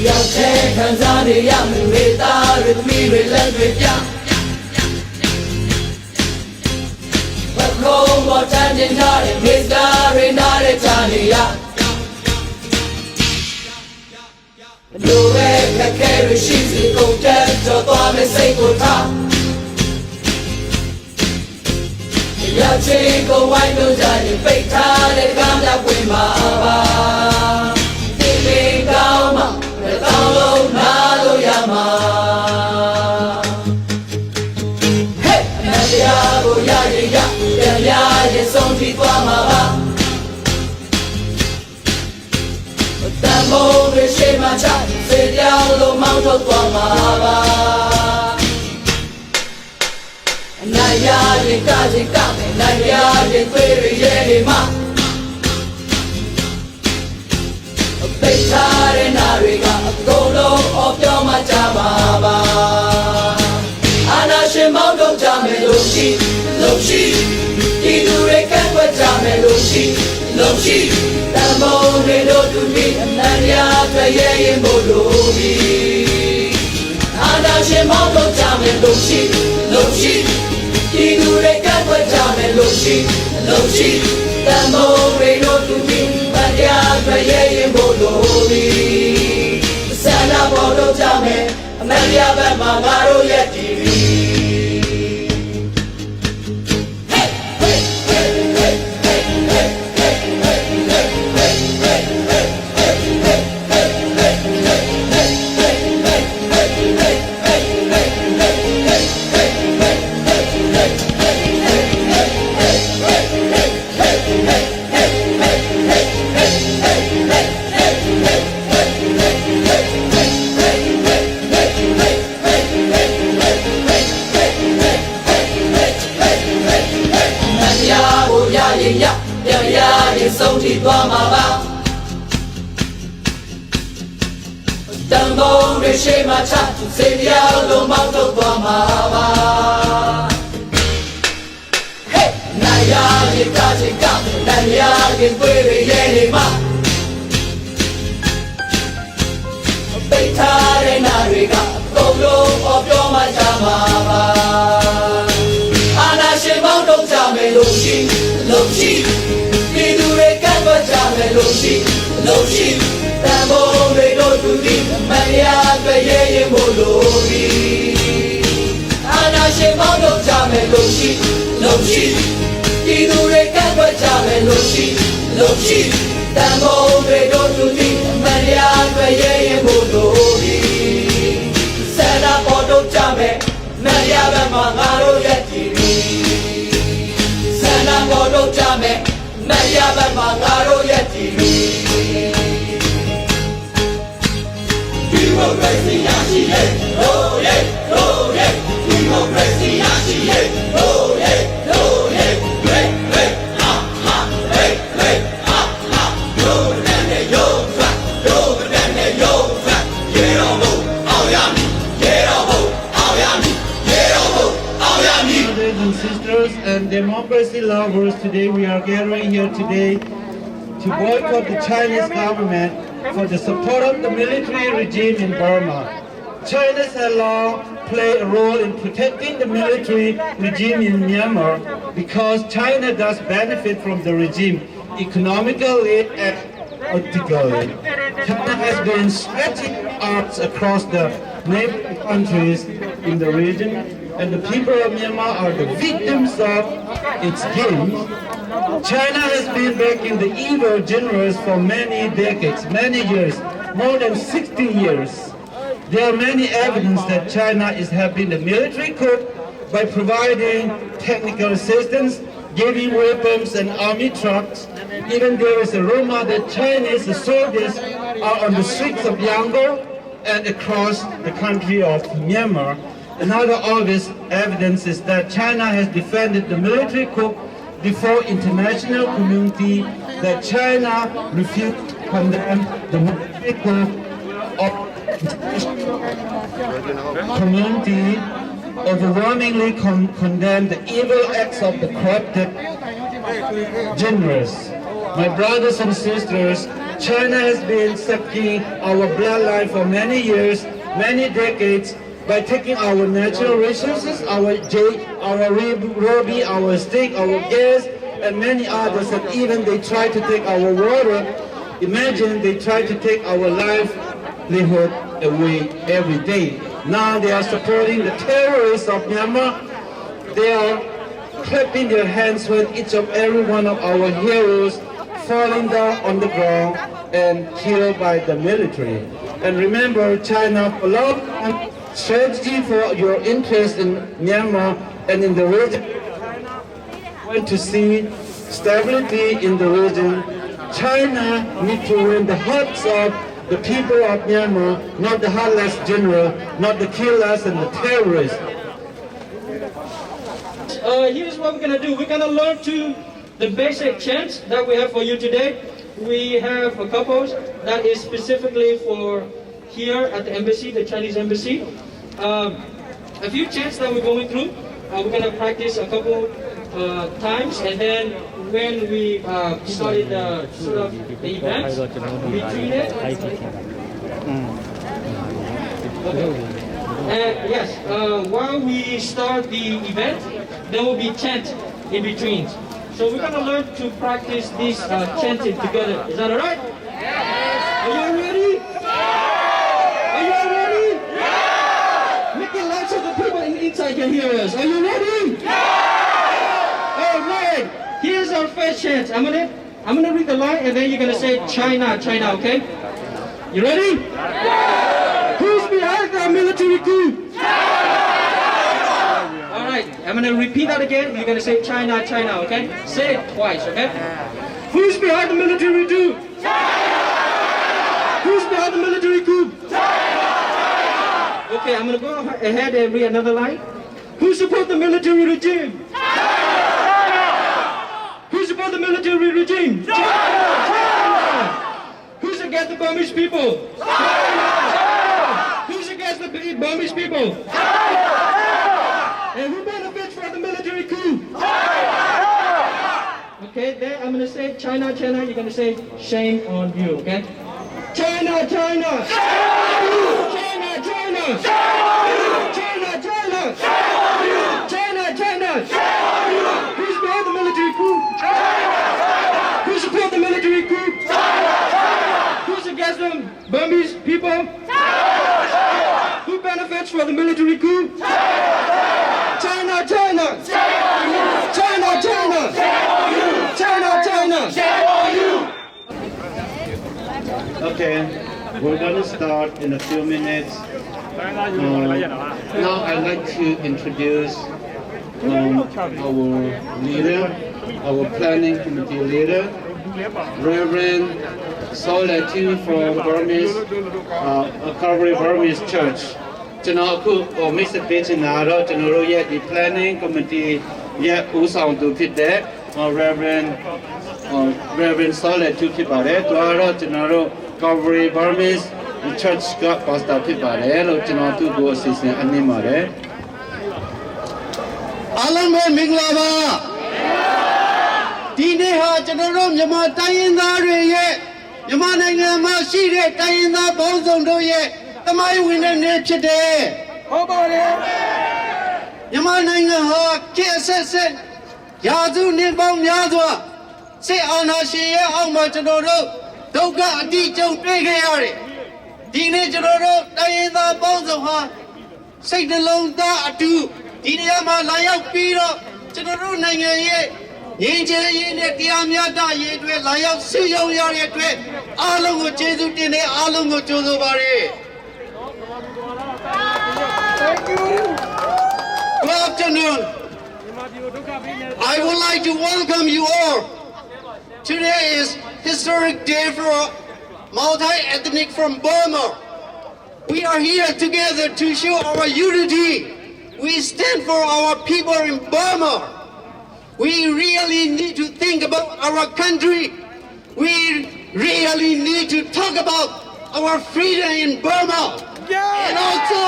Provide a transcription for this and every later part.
ရောက်တဲ့ခံစားနေရမယ်မေတ္တာတွေသမီးတွေလက်တွေပြဘခုံးပေါ်တန်းတင်ထားတဲ့မေတ္တာတွေနားတဲ့ချာနေရလူပဲခက်ခဲရရှိစီကုန်တဲ့ကြော်သွားမယ်စိတ်ကိုထားရောက်ချင်ကိုဝိုင်းလို့ကြရင်ပိတ်ထားတဲ့ကားများဝင်မှာပါဒီလေကောင်းမှတောင်းလို့နားလို့ရမှာဟဲ့အနတရားကိုရရင်ရပြန်ရရင်ဆုံးထိသွားမှာပါတန်ဖိုးတွေရှိမှချစေကြောင်းလို့မောင်းထုတ်သွားမှာပါအနိုင်ရရင်ကချင်ကမယ်နိုင်ရရင်သွေးရရဲနေမှာပိတ်ထားတဲ့နာတွေကအကုန်လုံးအော်ပြောမှကြပါပါအာနာရှင်မောင်းထုတ်ကြမယ်လို့ရှိဒီသူတွေကန့်ကွက်ကြမယ်လို့ရှိတန်ဖိုးတွေတို့သူပြီးအနန္တရာတွေ့ရရင်မို့လို့ပြီအာနာရှင်မောင်းထုတ်ကြမယ်လို့ရှိဒီသူတွေကန့်ကွက်ကြမယ်လို့ရှိတန်ဖိုးတွေတို့သူပြီးအနန္တရာတွေ့ရရင်မို့လို့ပြီဆန္ဒပေါ်တော့ကြမယ်အနန္တရာဘက်မှာငါတို့ရဲ့တည်ပြီဆုံးထိသွားမှာပါတန်ဖိုးတွေရှိမှချစေတရားလုံးမောင်းထုတ်သွားမှာပါဟဲ့နိုင်ရရင်ကချင်ကနိုင်ရရင်သွေးရရဲနေမှာပိတ်ထားတဲ့နာတွေကအကုန်လုံးအော်ပြောမှကြမှာပါအာနာရှင်မောင်းထုတ်ကြမယ်လို့ရှိဒီသူတွေကန့်ကွက်ကြမယ်လို့ရှိတန်ဖိုးတွေတို့သူပြီးအမှန်တရားတွေ့ရရင်မို့လို့ပြီအာနာရှင်မောင်းထုတ်ကြမယ်လို့ရှိဒီသူတွေကန့်ကွက်ကြမယ်လို့ရှိတန်ဖိုးတွေတို့သူပြီးအမှန်တရားတွေ့ရရင်မို့လို့ပြီဆန္ဒပေါ်ထုတ်ကြမယ်မရဘက်မှာငါတို့ရဲ့ကြည်ပြီဆန္ဒပေါ်ထုတ်ကြမယ်မရဘက်မှာငါတို့ရဲ့ကြည်ပြီဒီမိုကရေစီရရှိရဲ့ဟိုးရဲ့ဒီမိုကရေစီရရှိရဲ့ဟိုးရဲ့Sisters and democracy lovers, today we are gathering here today to boycott the Chinese government for the support of the military regime in Burma. China has long played a role in protecting the military regime in Myanmar because China does benefit from the regime economically and politically. China has been stretching arms across the neighboring countries in the region, and the people of Myanmar are the victims of its games. China has been backing the evil generals for many decades, many years, more than 60 years. There are many evidence that China is having a military coup by providing technical assistance, giving weapons and army trucks. Even there is a rumor that Chinese soldiers are on the streets of Yangon and across the country of Myanmar. Another obvious evidence is that China has defended the military coup before international community, that China refused to condemn the military coup of international community, overwhelmingly condemned the evil acts of the corrupted generals. My brothers and sisters, China has been sucking our bloodline for many years, many decades, by taking our natural resources, our jade, our ruby, our stick, our gas, and many others, and even they try to take our water. Imagine they try to take our livelihood away every day. Now they are supporting the terrorists of Myanmar. They are clapping their hands when each of every one of our heroes falling down on the ground and killed by the military. And remember, China followed a strategy for your interest in Myanmar and in the region. Want to see stability in the region. China needs to win the hearts of the people of Myanmar, not the heartless general, not the killers and the terrorists. Here's what we're gonna do. We're gonna learn the basic chants that we have for you today. We have a couple that is specifically for here at the embassy, the Chinese embassy. A few chants that we're going through. We're gonna practice a couple times, and then when we started the event, we treat it. Okay. And yes, while we start the event, there will be chant in between. So we're gonna learn to practice this chanting together. Is that alright? Yes. Are you ready? Yes. Are you ready? Yes. Make it loud so the people inside can hear us. Are you ready? Yes. Alright. Here's our first chant. I'm gonna read the line, and then you're gonna say China, China. Okay? You ready? Yes. Who's behind the military coup? I'm going to repeat that again. You're going to say China, China, okay? Say it twice, okay? Who's behind the military coup? China! Who's behind the military coup? China! Okay, I'm going to go ahead and read another line. Who support the military regime? China! Who support the military regime? China! Who's against the Burmese people? China! Who's against the Burmese people? China! And who benefits from the military coup? China! Okay, then I'm going to say China, China. You're going to say shame on you, okay? China, China! Shame on you! China, China! Shame on you! China, China! Shame on you! China, China! Shame on you! Who's behind the military coup? China! Who support the military coup? China! Who's against the Burmese people? China! Who benefits from the military coup? China, China! Shame on you! China, China! Shame on you! China, China! Shame on you! Okay, we're gonna start in a few minutes. Now I'd like to introduce our leader, our planning committee leader, Reverend Solatu from Burmese, Calvary Burmese Church. ကျွန်တော်အခု message ပေးချင်တာတော့ကျွန်တော်တို့ရဲ့ဒီ planning committee ရဲ့ဦးဆောင်သူဖြစ်တဲ့ Reverend Solid ဖြစ်ပါတယ်သူကတော့ကျွန်တော်တို့ Calvary Burmese Church က pastor ဖြစ်ပါတယ်လို့ကျွန်တော်သူ့ကိုအစီအစဉ်အနှင်းပါတယ်အားလုံးပဲမင်္ဂလာပါဒီနေ့ဟာကျွန်တော်တို့မြန်မာတိုင်းရင်းသားတွေရဲ့မြန်မာနိုင်ငံမှာရှိတဲ့တိုင်းရင်းသားပေါင်းစုံတို့ရဲ့သမိုင်းဝင်တဲ့နေ့ဖြစ်တယ်ဟုတ်ပါတယ်မြန်မာနိုင်ငံဟာခေတ်အဆက်ဆက်ရာစုနှစ်ပေါင်းများစွာစစ်အာဏာရှင်ရဲ့အောက်မှာကျွန်တော်တို့ဒုက္ခအတိကျုံတွေ့ခဲ့ရတယ်ဒီနေ့ကျွန်တော်တို့တိုင်းရင်းသားပေါင်းစုံဟာစိတ်နှလုံးသားအတူဒီနေရာမှာလာရောက်ပြီးတော့ကျွန်တော်တို့နိုင်ငံရဲ့ငြိမ်းချမ်းရေးနဲ့တရားမျှတရေးအတွက်လာရောက်ဆုရုံရတဲ့အတွက်အားလုံးကိုကျေးဇူးတင်တဲ့အားလုံးကိုကြိုဆိုပါရစေ Thank you. Good afternoon. I would like to welcome you all. Today is historic day for multi-ethnic from Burma. We are here together to show our unity. We stand for our people in Burma. We really need to think about our country. We really need to talk about our freedom in Burma. Yeah. And also,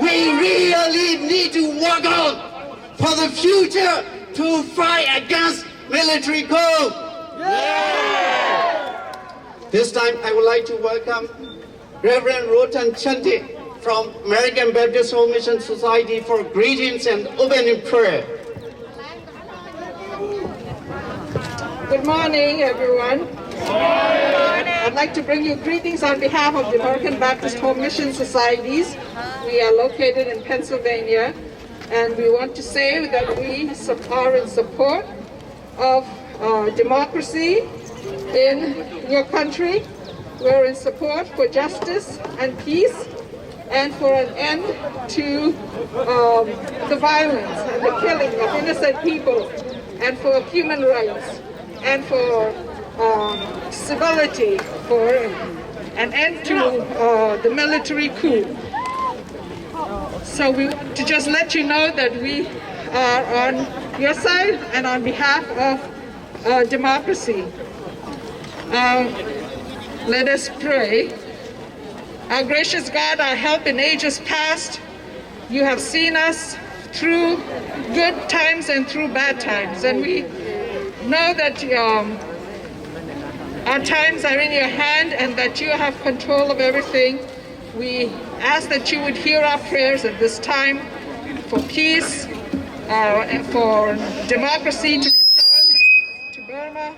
we really need to work on for the future to fight against military coup. Yeah. This time I would like to welcome Reverend Rotan Chanti from American Baptist Home Mission Society for greetings and opening prayer. Good morning, everyone. I'd like to bring you greetings on behalf of the American Baptist Home Mission Societies. We are located in Pennsylvania, and we want to say that we are in support of democracy in your country. We're in support for justice and peace, and for an end to the violence and the killing of innocent people, and for human rights, and for civility, for an end to the military coup. So we want to just let you know that we are on your side and on behalf of democracy. Let us pray. Our gracious God, our help in ages past, you have seen us through good times and through bad times, and we know that our times are in your hand and that you have control of everything. We ask that you would hear our prayers at this time for peace, and for democracy to return to Burma.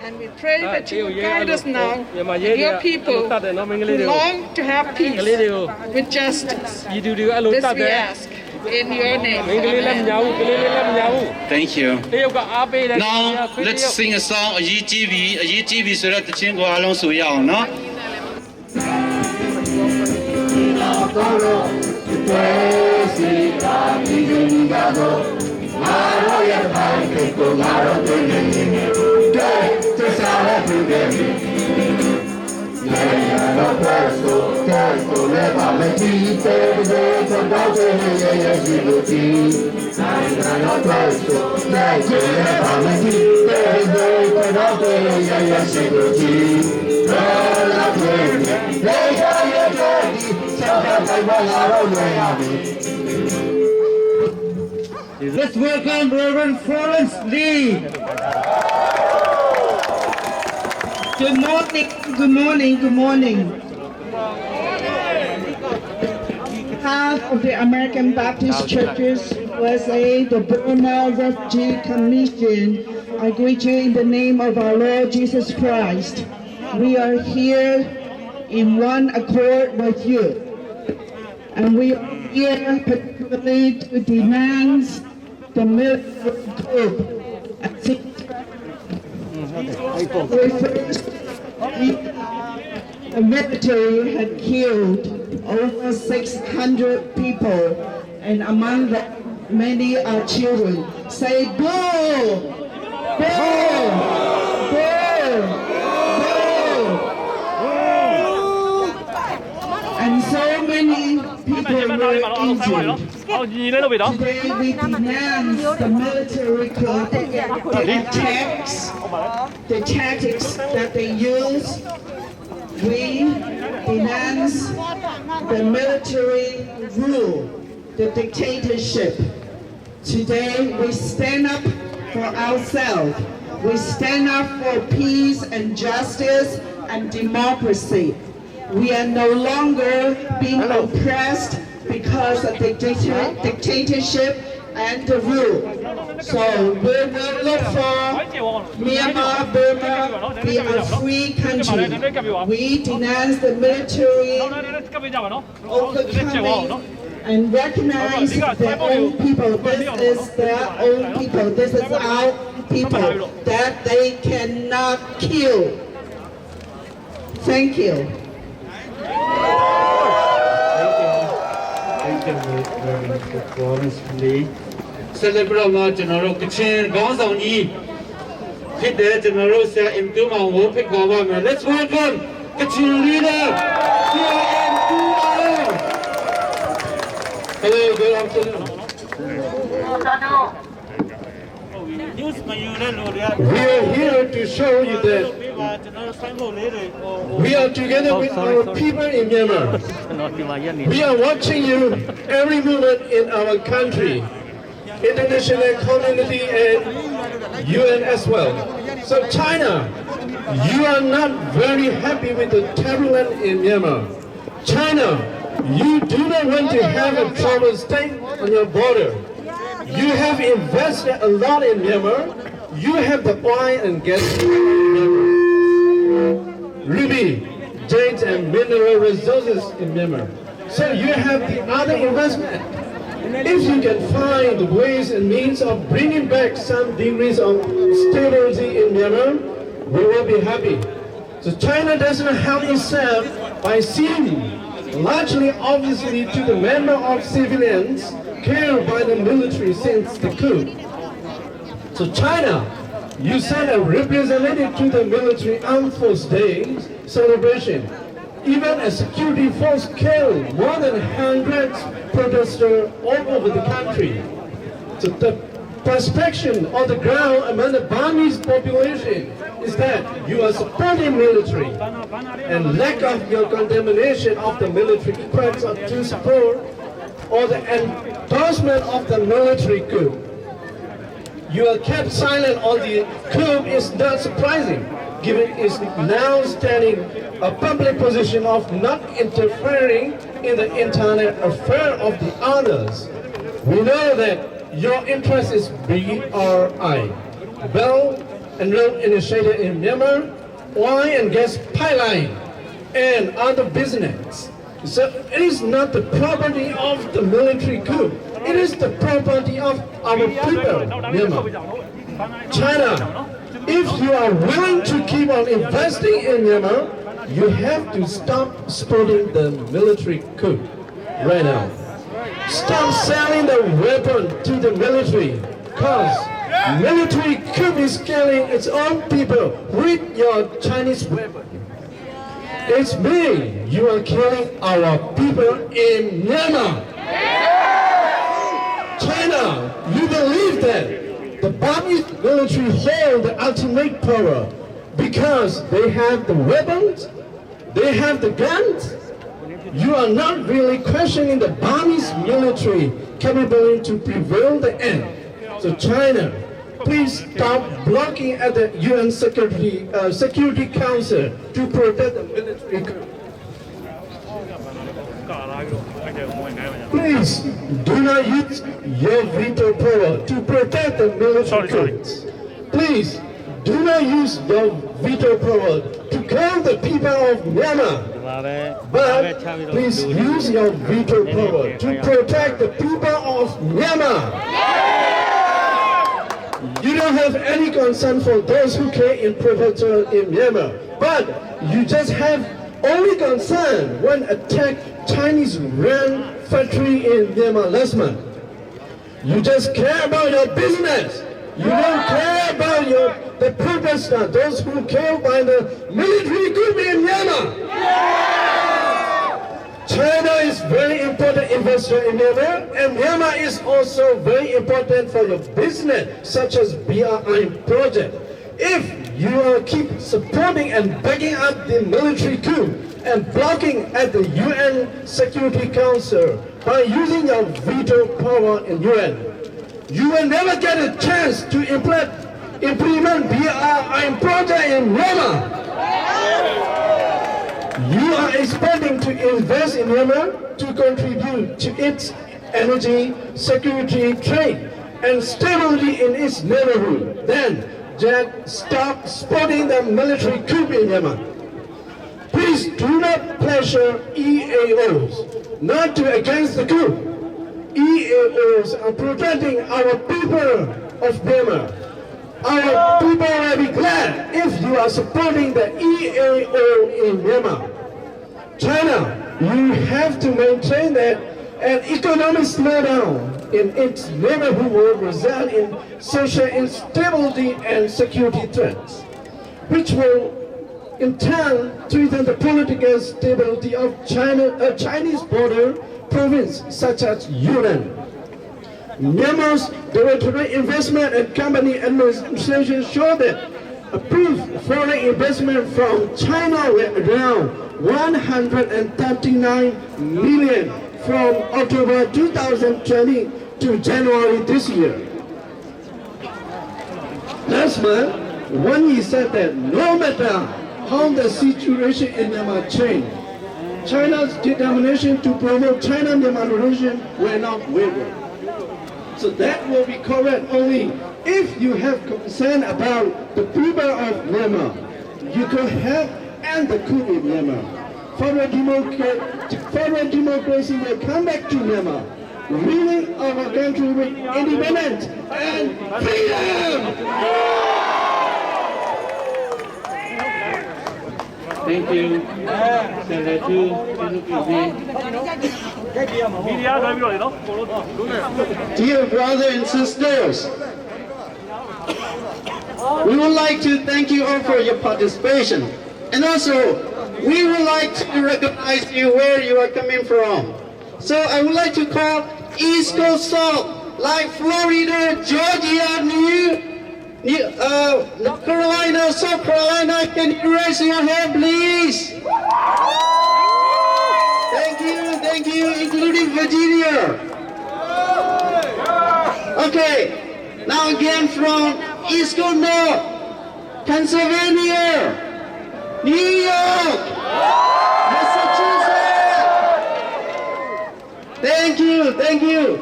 And we pray that you will guide us now, and your people who long to have peace with justice. This we ask in your name. Amen. Thank you. Now let's sing a song. အရေးကြီးပြီဆိုတော့တခြင်းကိုအားလုံးဆိုရအောင်နော် Let's welcome Reverend Florence Lee. Good morning, good morning, good morning. On behalf of the American Baptist Churches USA, the Burma Refugee Commission, I greet you in the name of our Lord Jesus Christ. We are here in one accord with you. And we are here particularly to denounce the military coup. The military had killed over 600 people, and among them, many are children. Say boo! Boo! Boo! Boo! And so many people were injured. Today we denounce the military coup, the tactics that they use. We denounce the military rule, the dictatorship. Today we stand up for ourselves. We stand up for peace and justice and democracy. We are no longer being oppressed because of the dictatorship and the rule. So we will look for Myanmar, Burma, be a free country. We denounce the military overcoming and recognize their own people. This is their own people. This is our people that they cannot kill. Thank you. Thank you very much for Florence Lee. Celebrate မှာကျွန်တော်တို့ကချင်ခေါင်းဆောင်ကြီးဖြစ်တဲ့ကျွန်တော်တို့ဆရာအင်တူမောင်ကိုဖိတ်ခေါ်ပါမယ် Let's welcome Kachin leader Hello, good afternoon. We are here to show you that we are together with our people in Myanmar. We are watching you every movement in our country, international community and UN as well. So China, you are not very happy with the turbulence in Myanmar. China, you do not want to have a trouble state on your border. You have invested a lot in Myanmar. You have the oil and gas in Myanmar. Ruby, jade and mineral resources in Myanmar. So you have the other investment. If you can find ways and means of bringing back some degrees of stability in Myanmar, we will be happy. So China doesn't help itself by seeing largely obviously to the member of civilians killed by the military since the coup. So China, you sent a representative to the military armed force day celebration. Even a security force killed more than 100 protesters all over the country. So the perception on the ground among the Burmese population is that you are supporting military, and lack of your condemnation of the military acts to support or the endorsement of the military coup. You are kept silent on the coup is not surprising, given its now standing a public position of not interfering in the internal affair of the others. We know that your interest is BRI, Belt and Road Initiative in Myanmar, oil and gas pipeline, and other business. So it is not the property of the military coup. It is the property of our people, Myanmar. China, if you are willing to keep on investing in Myanmar, you have to stop supporting the military coup right now. Stop selling the weapon to the military, because military coup is killing its own people with your Chinese weapon. It's me, you are killing our people in Myanmar. China, you believe that the Burmese military hold the ultimate power because they have the weapons, they have the guns. You are not really questioning the Burmese military capability to prevail the end. So China, please stop blocking at the UN Security Council to protect the military coup. Please do not use your veto power to protect the military coups. Please do not use your veto power to kill the people of Myanmar. But please use your veto power to protect the people of Myanmar. You don't have any concern for those who care in protector in Myanmar, but you just have only concern when attack Chinese-run factory in Myanmar last month. You just care about your business. You don't care about the protesters, those who killed by the military coup in Myanmar. China is very important investor in Myanmar, and Myanmar is also very important for your business, such as BRI project. If you keep supporting and backing up the military coup and blocking at the UN Security Council by using your veto power in UN, you will never get a chance to implement BRI project in Myanmar. You are expecting to invest in Myanmar to contribute to its energy, security, trade, and stability in its neighborhood. Then just stop supporting the military coup in Myanmar. Please do not pressure EAOs not to against the coup. EAOs are protecting our people of Myanmar. Our people will be glad if you are supporting the EAO in Myanmar. China, you have to maintain that an economic slowdown in its neighborhood will result in social instability and security threats, which will in turn threaten the political stability of Chinese border province such as Yunnan. Myanmar's territorial investment and company administration show that approved foreign investment from China were around 139 million from October 2020 to January this year. Last month, when he said that no matter how the situation in Myanmar changed, China's determination to promote China-Myanmar relations will not waver. So that will be correct only if you have concern about the people of Myanmar. You could help end the coup in Myanmar. Federal democracy will come back to Myanmar. Ruling our country with independence and freedom! Thank you. Senator Dear brothers and sisters, we would like to thank you all for your participation. And also, we would like to recognize you where you are coming from. So I would like to call East Coast South, like Florida, Georgia, North Carolina, South Carolina. Can you raise your hand, please? Thank you, including Virginia. Okay, now again from East Coast North, Pennsylvania, New York, Massachusetts. Thank you.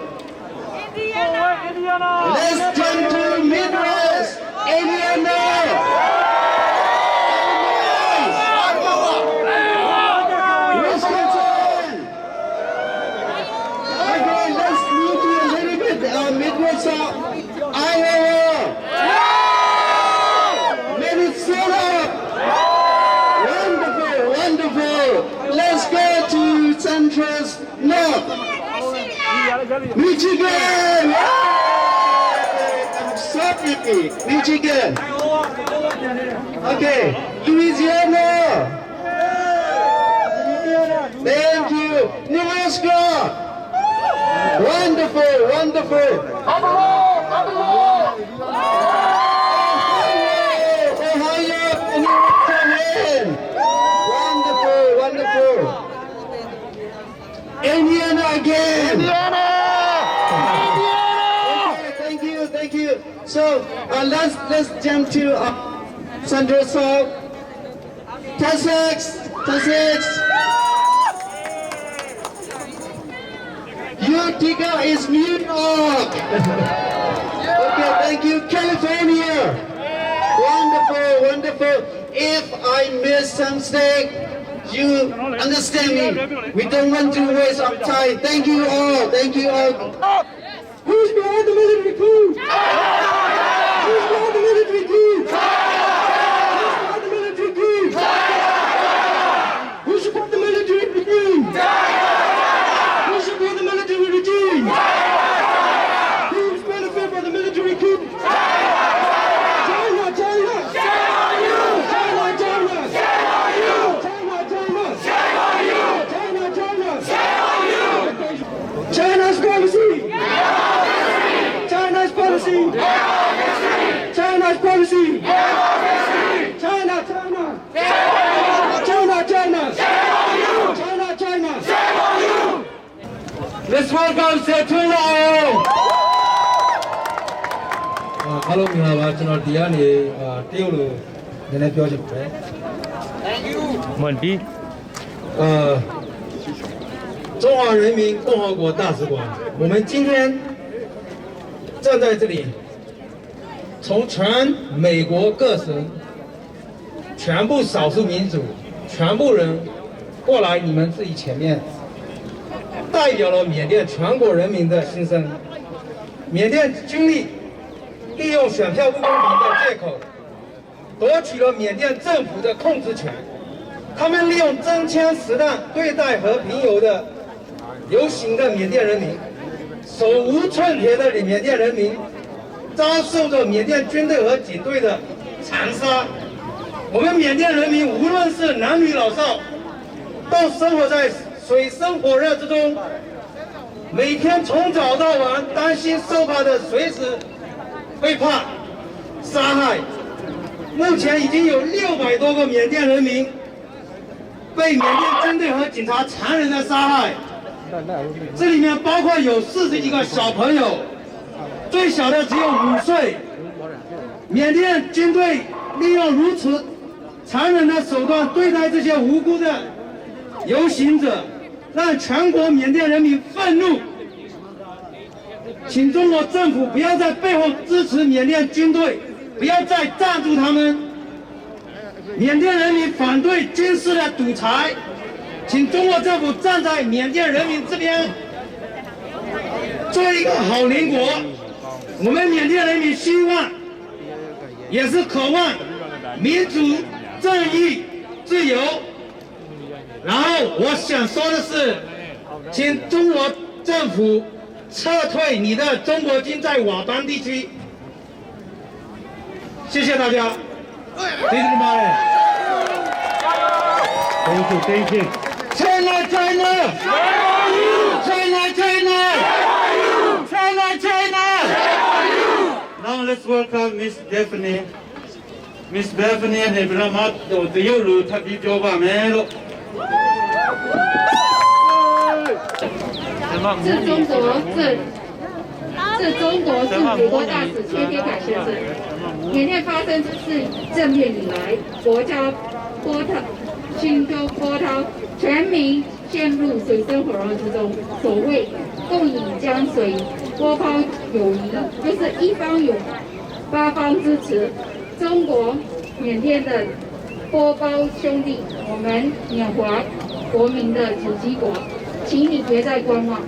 Let's jump to Midwest, Indiana. Wisconsin. Okay, let's move to a little bit Midwest, Iowa. Minnesota. Wonderful. Let's go to Central North. Michigan! I'm sorry, Michigan. Okay, Louisiana. Thank you. Nebraska. Wonderful. Ohio. Wonderful. Indiana again. Okay, thank you. So let's jump to Central South, Texas. Utica is New York. Okay, thank you, California. Wonderful. If I miss something, you understand me. We don't want to waste our time. Thank you all. Who's behind the military coup? Who's behind the military coup? Who support the military regime? Who support the military regime? Who's benefit from the military coup? China! China's policy! China! Let's welcome Setulao. Hello, မင်္ဂလာပါကျွန်တော်ဒီကနေတရုတ်လိုနည်းနည်းပြောချင်ပါတယ် Thank you မန်တီ中华人民共和国大使馆我们今天站在这里从全美国各省全部少数民族全部人过来你们自己前面代表了缅甸全国人民的心声缅甸军力利用选票不公平的借口夺取了缅甸政府的控制权他们利用真枪实弹对待和平游行的缅甸人民手无寸铁的缅甸人民遭受着缅甸军队和警队的残杀我们缅甸人民无论是男女老少都生活在水深火热之中每天从早到晚担心受怕的随时被怕杀害目前已经有600多个缅甸人民被缅甸军队和警察残忍的杀害这里面包括有40几个小朋友最小的只有5岁缅甸军队利用如此残忍的手段对待这些无辜的游行者，让全国缅甸人民愤怒。请中国政府不要在背后支持缅甸军队，不要再赞助他们。缅甸人民反对军事的独裁，请中国政府站在缅甸人民这边，做一个好邻国。我们缅甸人民希望，也是渴望民主、正义、自由。然后我想说的是，请中国政府撤退你的中国军在佤邦地区。谢谢大家。Thank you. China, China! China, China! China, China! Now let's welcome Miss Daphne. Miss Daphne နဲ့ဗမာတို့တရုတ်လူထပ်ပြီးပြောပါမယ်လို့致中国驻美国大使崔天凯先生，缅甸发生自政变以来，国家军州波涛，全民陷入水深火热之中。所谓共饮江水，波涛有谊，就是一方有八方支持。中国缅甸的波胞兄弟，我们缅华国民的子集国，请你别再观望。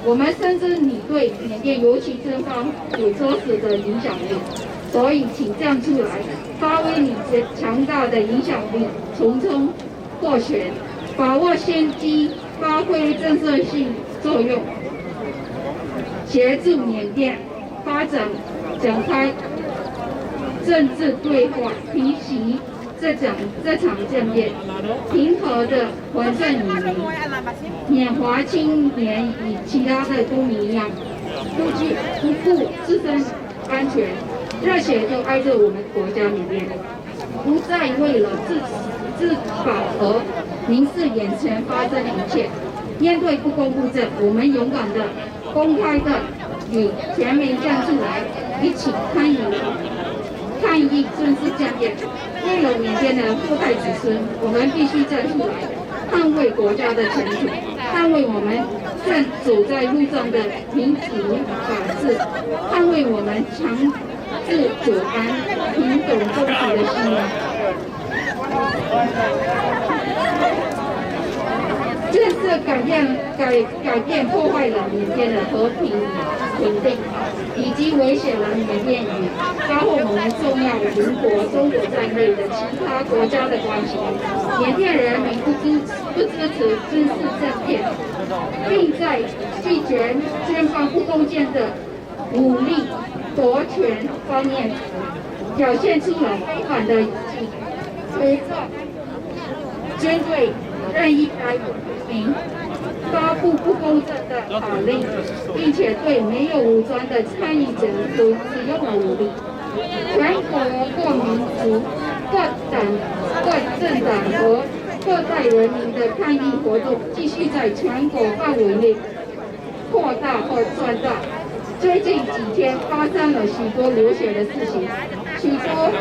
我们深知你对缅甸尤其这方有着实的影响力，所以请站出来，发挥你强大的影响力，从中获选，把握先机，发挥震慑性作用，协助缅甸发展，展开政治对话，平息这场政变，平和的还政于民。缅华青年与其他的公民一样，不顾自身安全，热血就爱着我们国家缅甸，不再为了自保而凝视眼前发生的一切。面对不公不正，我们勇敢的、公开的与全民站出来，一起抗议军事政变。为了缅甸的后代子孙，我们必须站出来，捍卫国家的前途，捍卫我们正走在路上的民主法治，捍卫我们长治久安、平等共处的希望。建设改变破坏了缅甸的和平稳定，以及危险了缅甸与包括我们重要邻国中国在内的其他国家的关系。缅甸人民不支持军事政变，并在拒绝军方不攻坚的武力夺权方面表现出了非凡的勇气。随着军队任意逮捕民，发布不公正的法令，并且对没有武装的参与者都使用了武力。全国各民族、各政党和各代人民的抗议活动继续在全国范围内扩大或壮大。最近几天发生了许多流血的事情，许多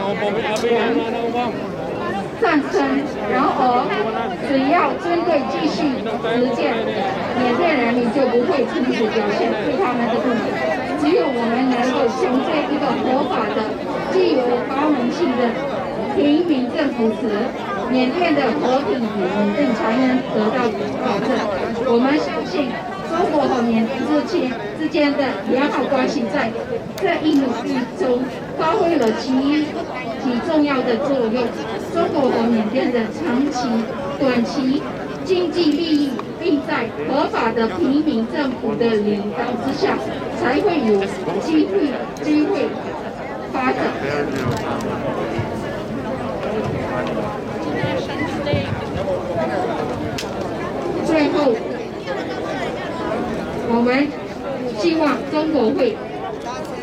人战争。然而，只要军队继续执剑，缅甸人民就不会停止表现对他们的不满。只有我们能够从这一个合法的、具有包容性的平民政府时，缅甸的和平与稳定才能得到保证。我们相信，中国和缅甸之间的良好关系在这一努力中发挥了极重要的作用。中国和缅甸的长期、短期经济利益，并在合法的平民政府的领导之下，才会有机会发展。最后，我们希望中国会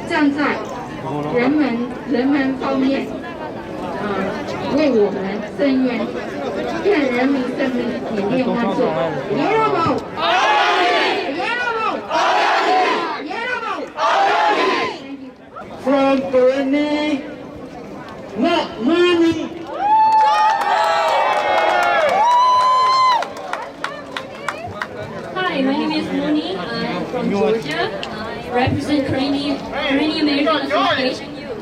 站在人们方面，为我们伸冤，愿人民生命缅甸万岁！耶拉姆，耶拉姆，耶拉姆。From Burundi, not from Georgia. I represent Korean American Association Youth.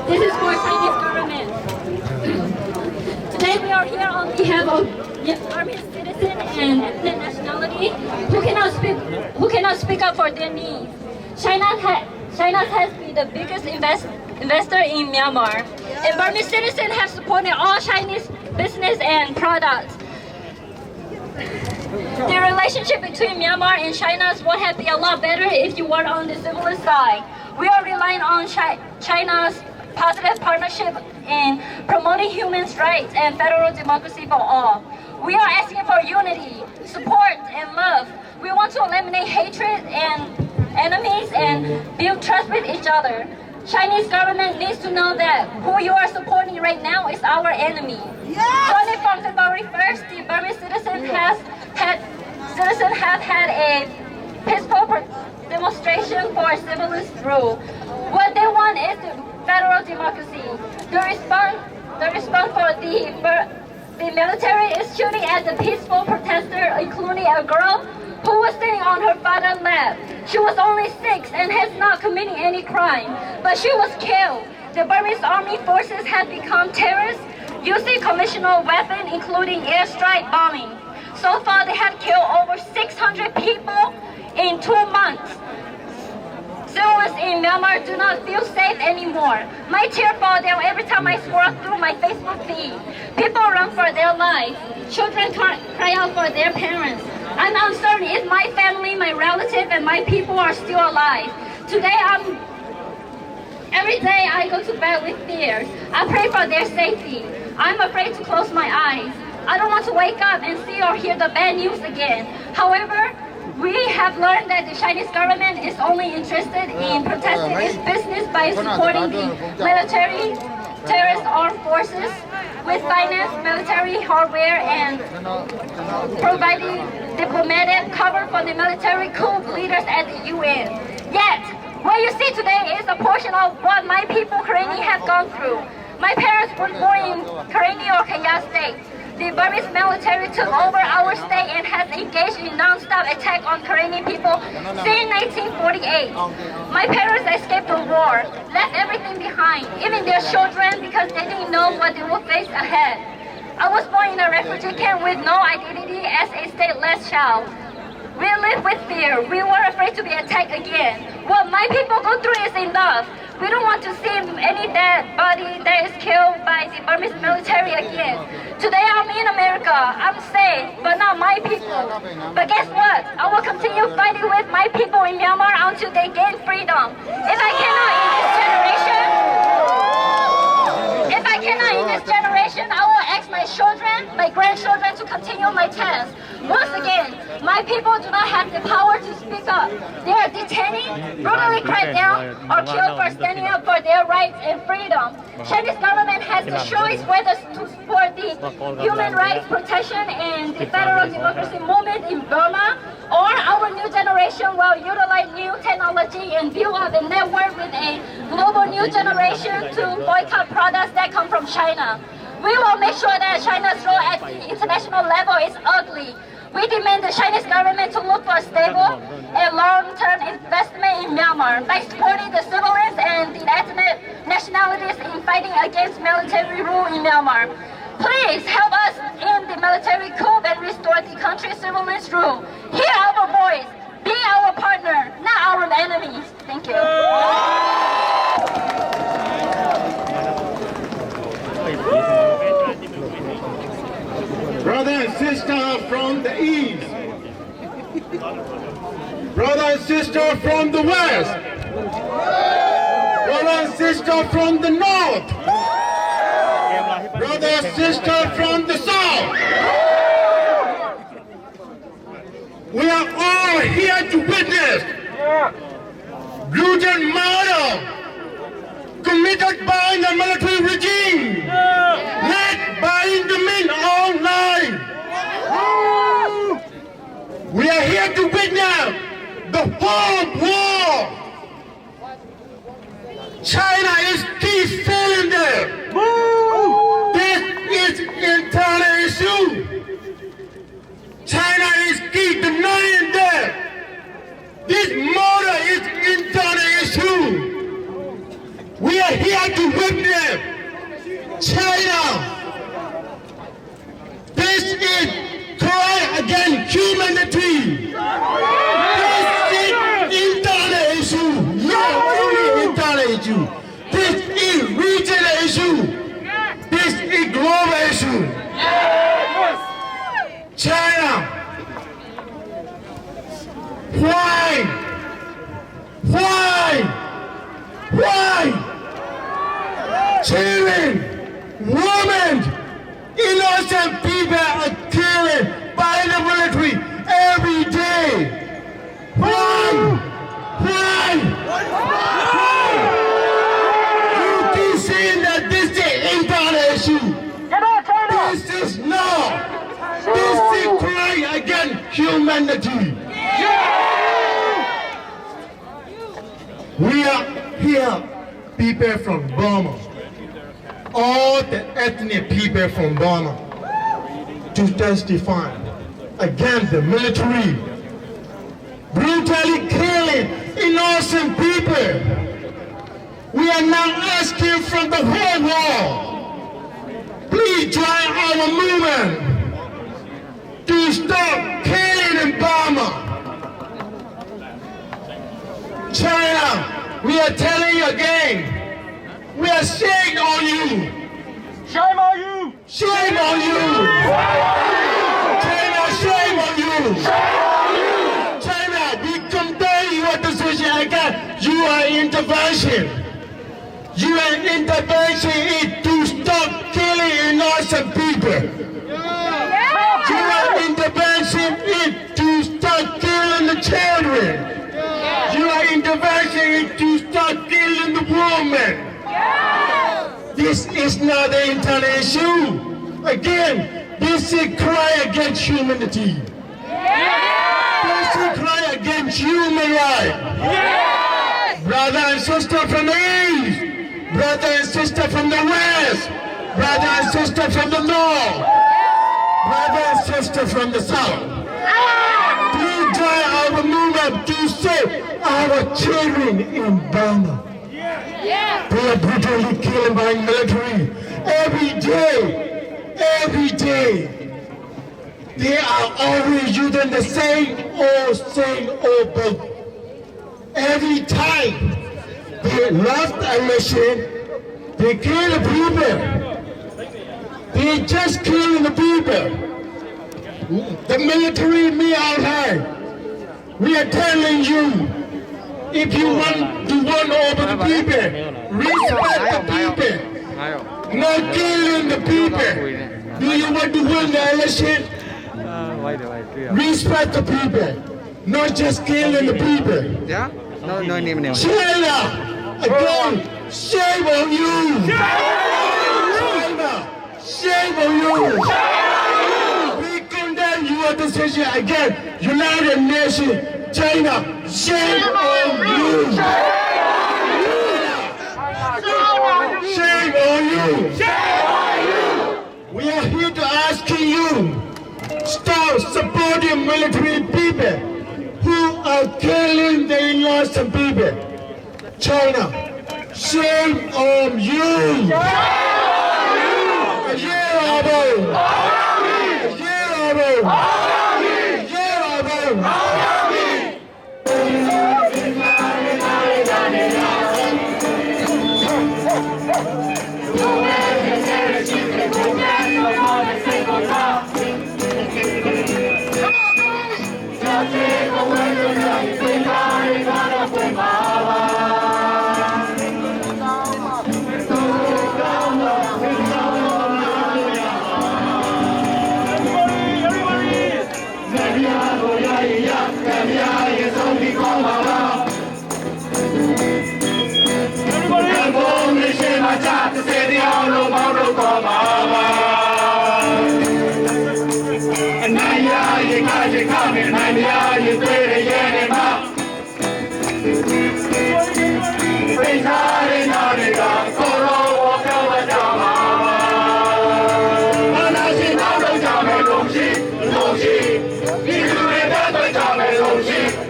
This is for Chinese government. Today we are here on behalf of Burmese citizens and ethnic nationality who cannot speak up for their needs. China has been the biggest investor in Myanmar, and Burmese citizens have supported all Chinese business and products. The relationship between Myanmar and China would have been a lot better if you were on the civilist side. We are relying on China's positive partnership in promoting human rights and federal democracy for all. We are asking for unity, support, and love. We want to eliminate hatred and enemies and build trust with each other. Chinese government needs to know that who you are supporting right now is our enemy. Starting from February 1st, the Burmese citizens have had a peaceful demonstration for civilist rule. What they want is federal democracy. The response for the military is shooting at the peaceful protester, including a girl who was sitting on her father's lap. She was only 6 and has not committed any crime, but she was killed. The Burmese army forces have become terrorists using conventional weapons, including airstrike bombing. So far, they have killed over 600 people in 2 months. Civilians in Myanmar do not feel safe anymore. My tears fall down every time I scroll through my Facebook feed. People run for their lives. Children cry out for their parents. I'm uncertain if my family, my relatives, and my people are still alive. Every day I go to bed with fear. I pray for their safety. I'm afraid to close my eyes. I don't want to wake up and see or hear the bad news again. However, we have learned that the Chinese government is only interested in protecting its business by supporting the military, terrorist armed forces with finance, military hardware, and providing diplomatic cover for the military coup leaders at the UN. Yet, what you see today is a portion of what my people Karenni have gone through. My parents were born in Karenni or Kayah state. The Burmese military took over our state and has engaged in non-stop attack on Karenni people since 1948. My parents escaped the war, left everything behind, even their children, because they didn't know what they would face ahead. I was born in a refugee camp with no identity as a stateless child. We live with fear. We were afraid to be attacked again. What my people go through is enough. We don't want to see any dead body that is killed by the Burmese military again. Today I'm in America. I'm safe, but not my people. But guess what? I will continue fighting with my people in Myanmar until they gain freedom. If I cannot in this generation, I will ask my children, my grandchildren to continue my task. Once again, my people do not have the power to speak up. They are detained, brutally cracked down, or killed for standing up for their rights and freedom. Chinese government has the choice whether to support the human rights protection and the federal democracy movement in Burma, or our new generation will utilize new technology and build up a network with a global new generation to boycott products that come from China. We will make sure that China's role at the international level is ugly. We demand the Chinese government to look for stable and long-term investment in Myanmar by supporting the civilians and the ethnic nationalities in fighting against military rule in Myanmar. Please help us in the military coup and restore the country's civilians rule. Hear our voice. Be our partner, not our enemies. Thank you. Brother and sister from the east, brother and sister from the west, brother and sister from the north, brother and sister from the south. We are all here to witness brutal murder committed by the military regime, led by the men online. We are here to witness the whole war. China is keep failing there. This is internal issue. China is keep denying that. This murder is internal issue. We are here to whip them. China, this is crime against humanity. This is internal issue, not only internal issue. This is regional issue. This is global issue. China, why? Children, women, innocent people are killed by the military every day. Why? You keep saying that this is internal issue. This is not. This is crime against humanity. We are here, people from Burma, all the ethnic people from Burma, to testify against the military brutally killing innocent people. We are now asking from the whole world, please join our movement to stop killing in Burma. China, we are telling you again, we are shame on you. Shame on you. Shame on you. China, shame on you. China, we condemn your decision again. Your intervention. Your intervention is to stop killing innocent people. Your intervention is to stop killing the children. Your intervention is to start killing the woman. This is not an internal issue. Again, this is crime against humanity. This is crime against human rights. Brother and sister from the east, brother and sister from the west, brother and sister from the north, brother and sister from the south. Please join our movement to save our children in Burma. They are brutally killed by military every day. They are always using the same old book. Every time they lost a mission, they kill the people. They just killing the people. The military, me outside. We are telling you, if you want to win over the people, respect the people, not killing the people. Do you want to win the election? Respect the people, not just killing the people. China, again, shame on you. China, shame on you. We condemn your decision again. United Nations, China, shame on you. Shame on you. We are here to ask you, stop supporting military people who are killing the innocent people. China, shame on you. A year ago.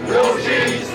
Lucy,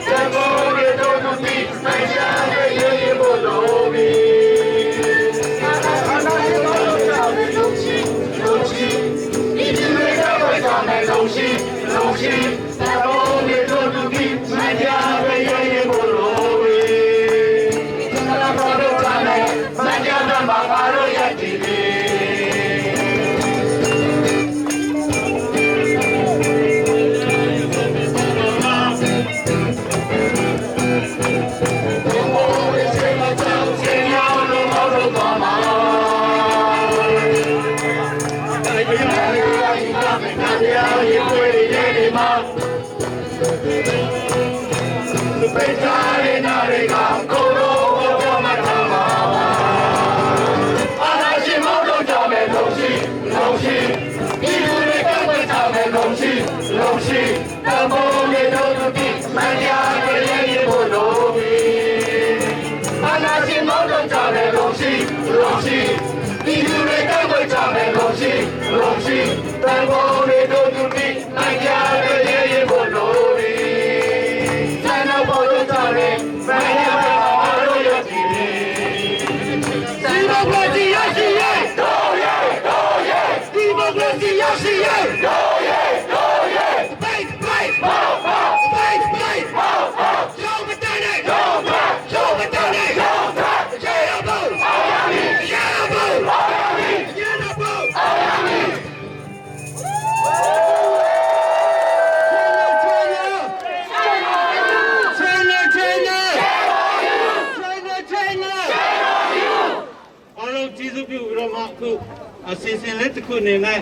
အစီအစဉ်လေးတစ်ခုအနေနဲ့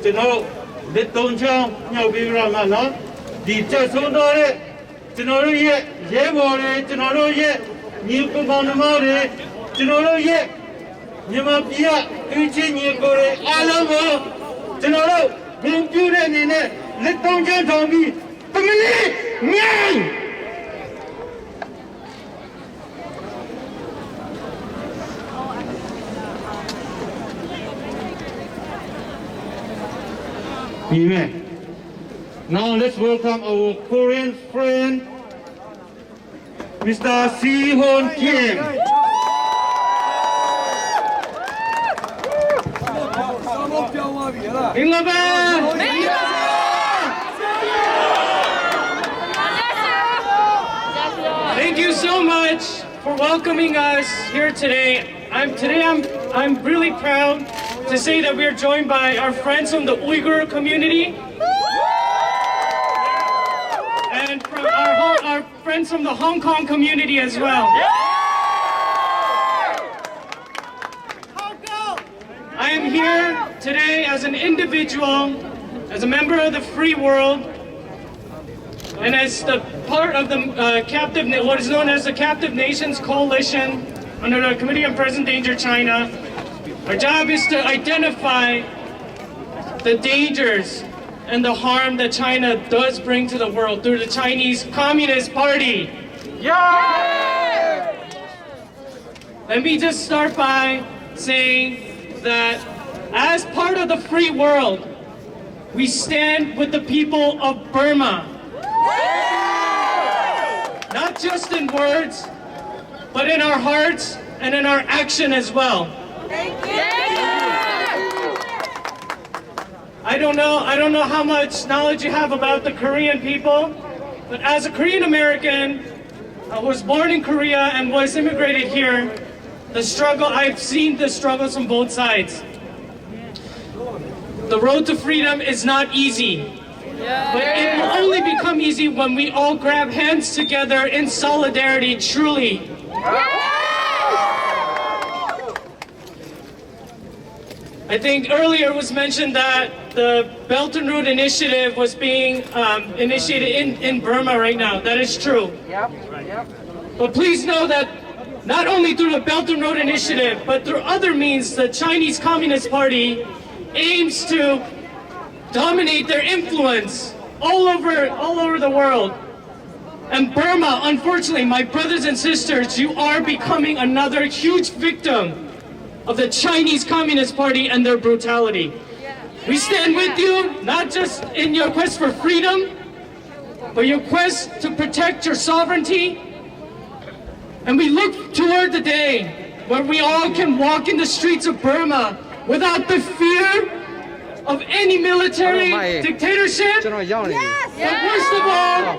ကျွန်တော်လက်သုံးချောင်းညှောက်ပြီးတော့မှနော်ဒီတက်ဆုံးတော့တဲ့ကျွန်တော်တို့ရဲ့ရဲဘော်တွေကျွန်တော်တို့ရဲ့ညီကိုမောင်နှမတွေကျွန်တော်တို့ရဲ့မြန်မာပြည်ကအချင်းညီကိုတွေအားလုံးကိုကျွန်တော်တို့ဘုံပြတဲ့အနေနဲ့လက်သုံးချောင်းထောင်ပြီးတမလီမြိုင်Amen. Now let's welcome our Korean friend, Mr. Si-Hoon Kim. Thank you so much for welcoming us here today. I'm really proud to say that we are joined by our friends from the Uyghur community and from our friends from the Hong Kong community as well. I am here today as an individual, as a member of the free world, and as the part of the what is known as the Captive Nations Coalition under the Committee on Present Danger China. Our job is to identify the dangers and the harm that China does bring to the world through the Chinese Communist Party. Yeah! Let me just start by saying that as part of the free world, we stand with the people of Burma. Not just in words, but in our hearts and in our action as well. I don't know how much knowledge you have about the Korean people, but as a Korean American who was born in Korea and was immigrated here, I've seen the struggles from both sides. The road to freedom is not easy, but it will only become easy when we all grab hands together in solidarity, truly. I think earlier it was mentioned that the Belt and Road Initiative was being initiated in Burma right now. That is true. But please know that not only through the Belt and Road Initiative, but through other means, the Chinese Communist Party aims to dominate their influence all over the world. And Burma, unfortunately, my brothers and sisters, you are becoming another huge victim of the Chinese Communist Party and their brutality. We stand with you, not just in your quest for freedom, but your quest to protect your sovereignty. And we look toward the day where we all can walk in the streets of Burma without the fear of any military dictatorship, but worst of all,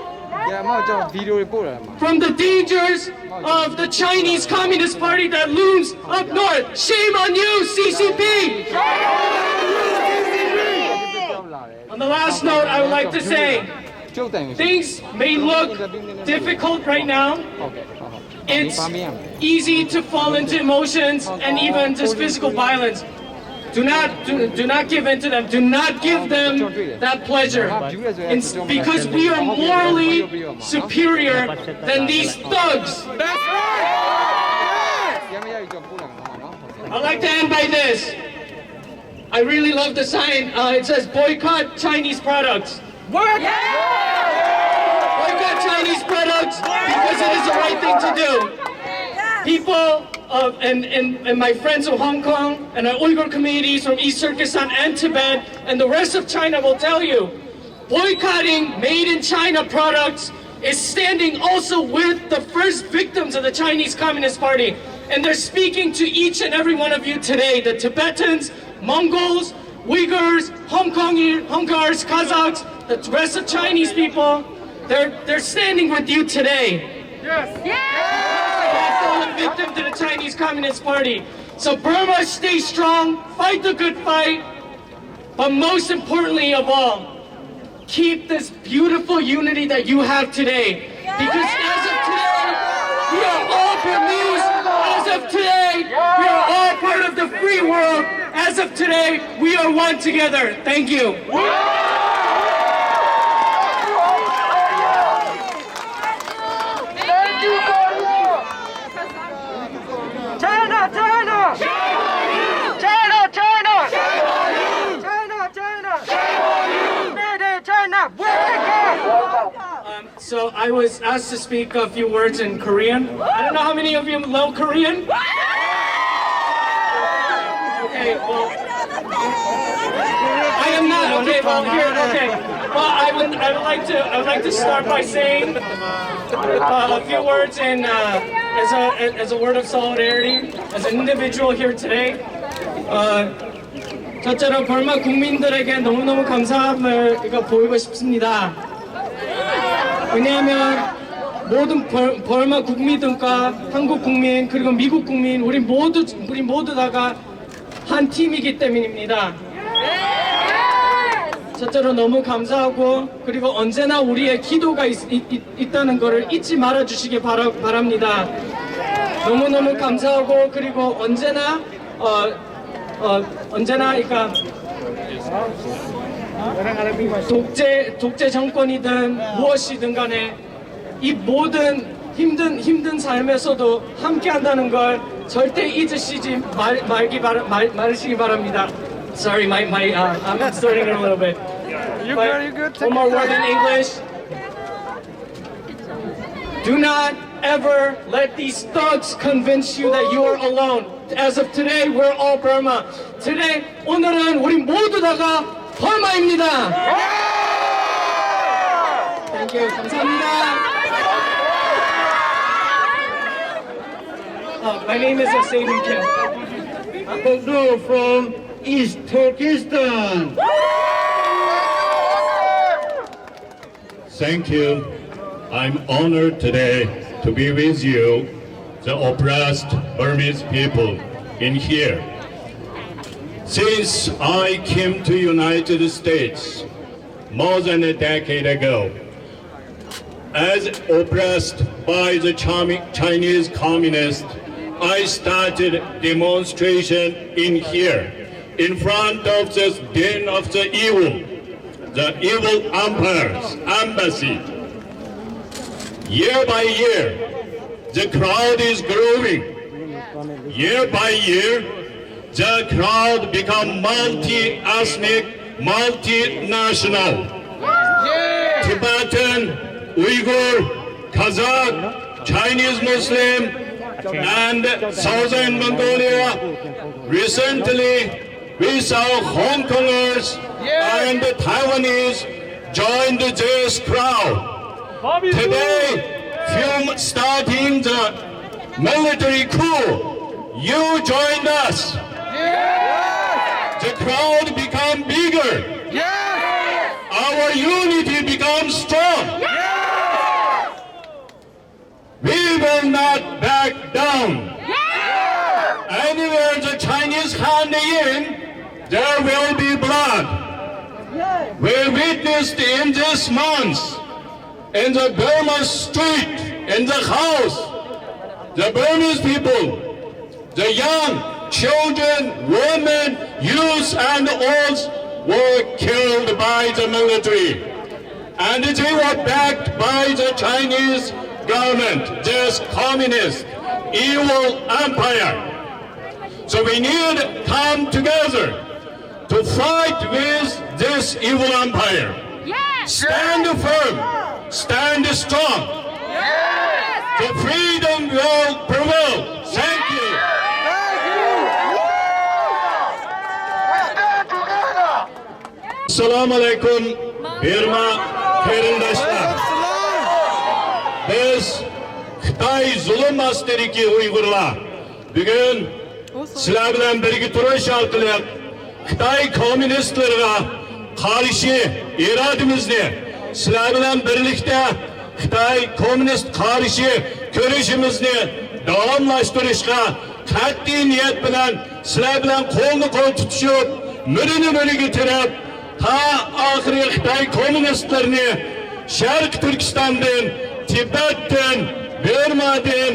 from the dangers of the Chinese Communist Party that looms up north. Shame on you, CCP! On the last note, I would like to say, things may look difficult right now. It's easy to fall into emotions and even just physical violence. Do not give in to them. Do not give them that pleasure. Because we are morally superior than these thugs. That's right! I'd like to end by this. I really love the sign. It says boycott Chinese products. Boycott Chinese products because it is the right thing to do. People and my friends of Hong Kong and our Uyghur communities from East Turkestan and Tibet and the rest of China will tell you, boycotting made in China products is standing also with the first victims of the Chinese Communist Party. And they're speaking to each and every one of you today, the Tibetans, Mongols, Uyghurs, Hong Kongers, Kazakhs, the rest of Chinese people. They're standing with you today. Yes. Fallen victim to the Chinese Communist Party. So Burma, stay strong, fight the good fight, but most importantly of all, keep this beautiful unity that you have today. Because as of today, we are all Burmese. As of today, we are all part of the free world. As of today, we are one together. Thank you. China! China! China! China! China! China! So I was asked to speak a few words in Korean. I don't know how many of you know Korean. Okay, well, I am not. Okay, well, here. Okay, well, I would like to start by saying a few words in as a word of solidarity as an individual here today. 첫째로 벌마 국민들에게 너무너무 감사함을 보이고 싶습니다. 왜냐하면 모든 벌마 국민들과 한국 국민 그리고 미국 국민 우리 모두 다가 한 팀이기 때문입니다. 첫째로 너무 감사하고 그리고 언제나 우리의 기도가 있다는 것을 잊지 말아 주시기 바랍니다. 너무너무 감사하고 그리고 언제나 그러니까 독재 정권이든 무엇이든 간에 이 모든 힘든 삶에서도 함께 한다는 걸 절대 잊으시지 말으시기 바랍니다. Sorry, I'm starting it a little bit. You good. One more word in English. Do not ever let these thugs convince you that you are alone. As of today, we're all Burma. Today, 오늘은 우리 모두 다가 버마입니다. Thank you. 감사합니다. My name is Saeedin Kim. Abdul from East Turkestan. Thank you. I'm honored today to be with you, the oppressed Burmese people in here. Since I came to United States more than a decade ago, as oppressed by the Chinese communists, I started demonstration in here, in front of the den of the evil empire's embassy. Year by year, the crowd is growing. Year by year, the crowd become multi-ethnic, multinational. Tibetan, Uyghur, Kazakh, Chinese Muslim, and Southern Mongolia. Recently, we saw Hong Kongers and Taiwanese joined this crowd. Today, starting the military coup, you joined us. The crowd became become bigger. Our unity becomes strong. We will not back down. Anywhere the Chinese hand in, there will be blood. We witnessed in this month, in the Burma street, in the house, the Burmese people, the young, children, women, youth and old were killed by the military. And they were backed by the Chinese government, this communist, evil empire. So we need to come together to fight with this evil empire. Stand firm, stand strong. The freedom will prevail. Thank you. Assalamu alaikum, Burma qarindoshlar. Biz Xitoy zulm ostidagi Uyg'urlar bugun sizlar bilan birga turish orqali Xitoy kommunistlariga qarshi irodamizni sizlar bilan birlikda Xitoy kommunist qarshi kurashimizni davomlashtirishga qat'iy niyat bilan sizlar bilan qo'lni-qo'l tutishib, mirini-miriga tirab, ta oxiri Xitoy kommunistlarini Sharq Turkistondan, Tibetdan, Burmadan,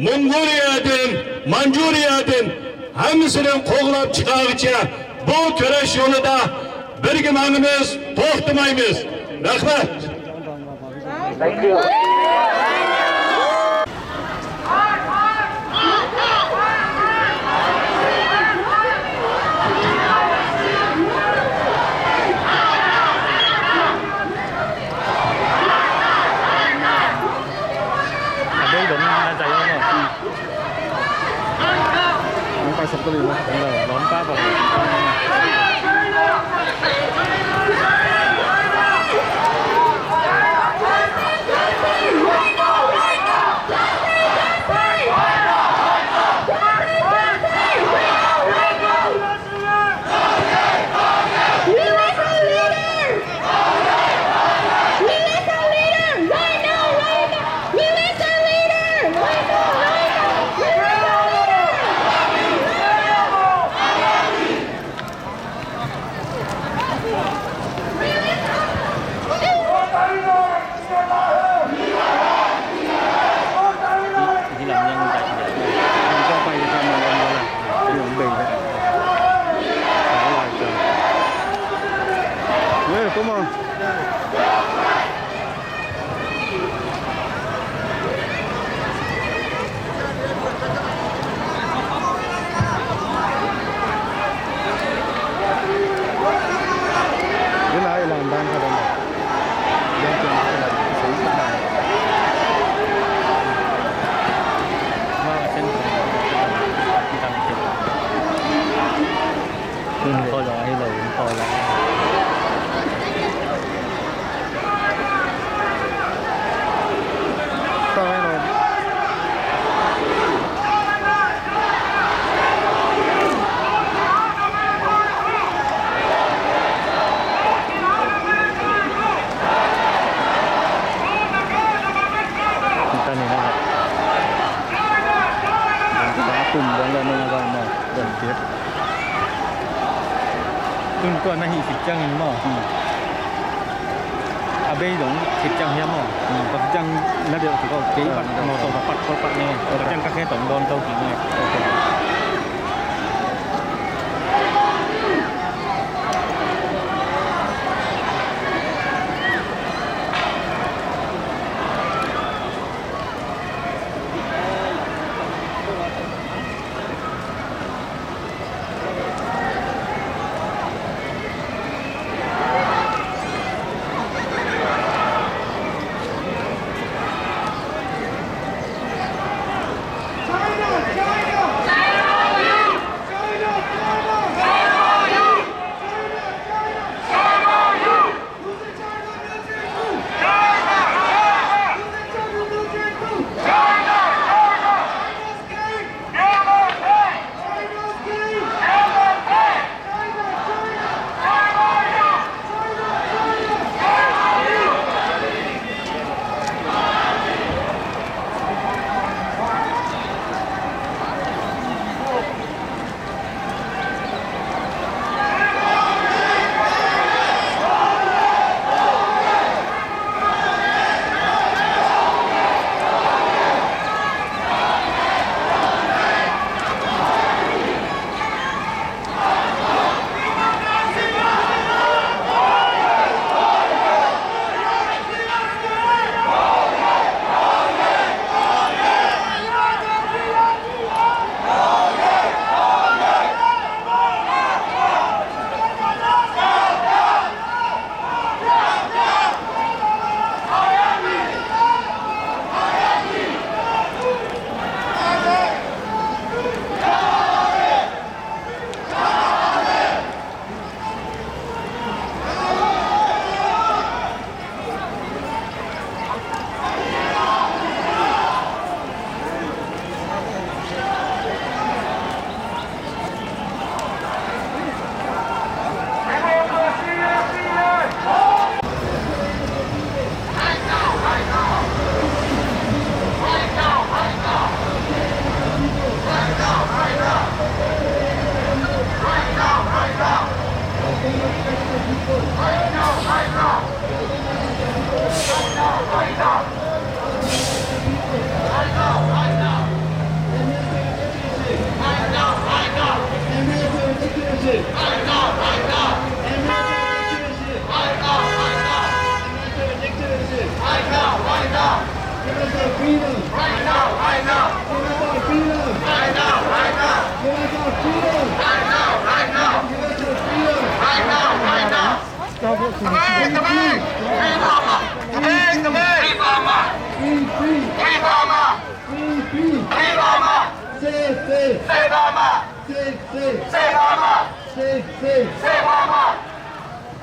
Mongoliyadan, Manjuriyadan hammasini qo'g'lab chiqarguncha bu kurash yo'lida birga mangimiz, to'xtamaymiz. Rahmat. Thank you. Quay sập cái gì mà đón ta vào. Come on. Cái này làm đang thôi mà. Đang trên cái là xử cái này. Nó trên thôi rồi hay là thôi làก็น่าหิสิจังมั้งbây giờ thịt chăng hiếm mà còn chăng nó đều chỉ có kỹ bắt màu tổ bắt có bắt nè còn chăng các cái tổng đòn đâu chỉ này China!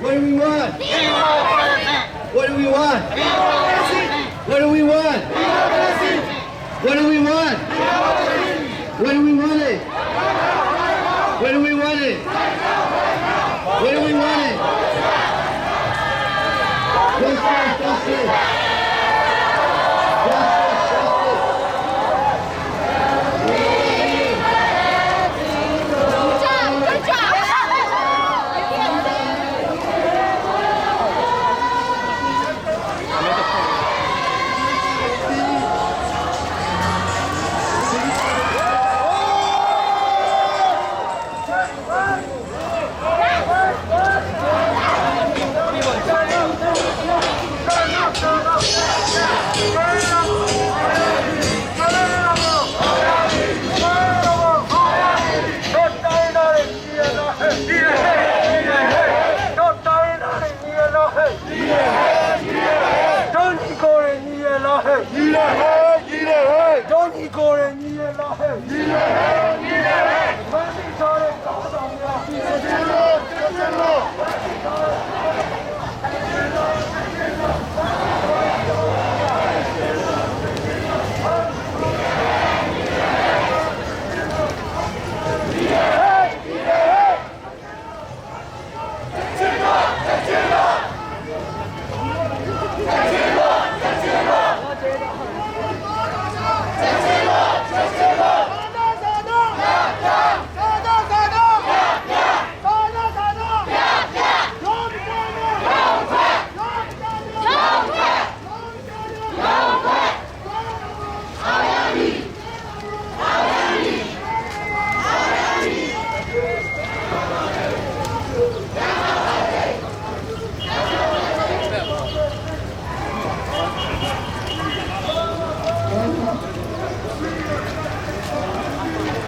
What do we want? What do we want? What do we want? What do we want? What do we want it? What do we want it? What do we want it? That's it.